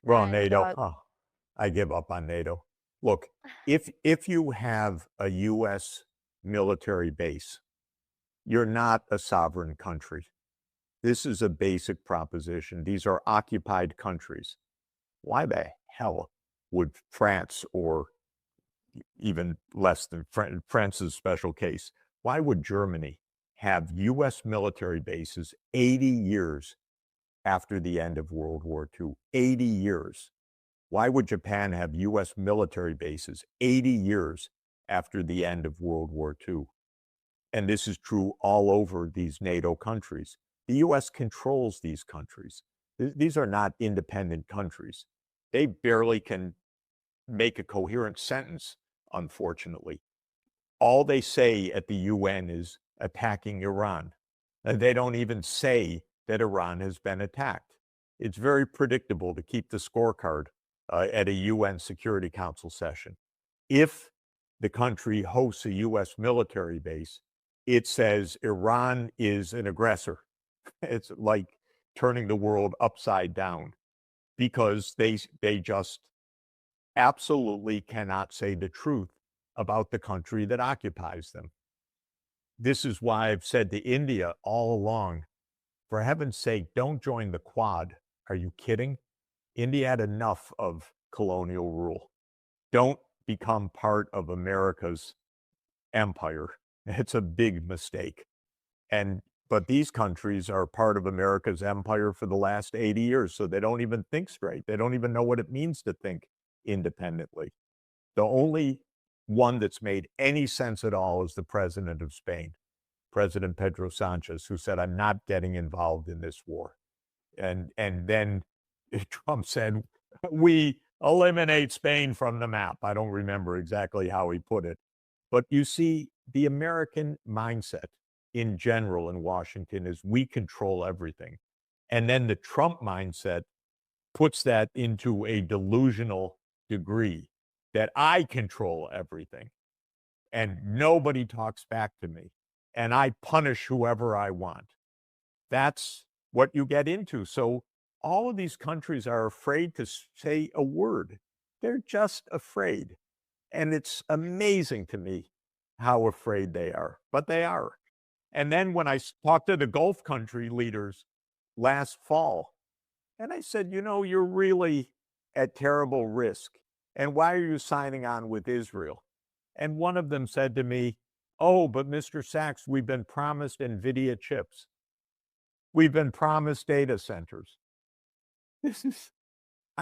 Well, And NATO, oh, I give up on NATO. Look, if you have a US military base, you're not a sovereign country. This is a basic proposition. These are occupied countries. Why the hell would France, or even less than France's special case, why would Germany have US military bases 80 years after the end of World War II? 80 years. Why would Japan have US military bases 80 years after the end of World War II? And this is true all over these NATO countries. The US controls these countries. These are not independent countries. They barely can make a coherent sentence, unfortunately. All they say at the UN is attacking Iran. And they don't even say that Iran has been attacked. It's very predictable to keep the scorecard at a UN Security Council session. If the country hosts a US military base, it says Iran is an aggressor. It's like turning the world upside down because they just absolutely cannot say the truth about the country that occupies them. This is why I've said to India all along, for heaven's sake, don't join the Quad. Are you kidding? India had enough of colonial rule. Don't become part of America's empire. It's a big mistake. But these countries are part of America's empire for the last 80 years, so they don't even think straight. They don't even know what it means to think independently. The only one that's made any sense at all is the president of Spain, President Pedro Sanchez, who said, "I'm not getting involved in this war." And then Trump said, "We eliminate Spain from the map." I don't remember exactly how he put it. But you see, the American mindset in general in Washington is we control everything. And then the Trump mindset puts that into a delusional degree that I control everything and nobody talks back to me and I punish whoever I want. That's what you get into. So all of these countries are afraid to say a word. They're just afraid. And it's amazing to me how afraid they are, but they are. And then when I talked to the Gulf country leaders last fall, and I said, you know, you're really at terrible risk. And why are you signing on with Israel? And one of them said to me, "Oh, but Mr. Sachs, we've been promised NVIDIA chips. We've been promised data centers." This is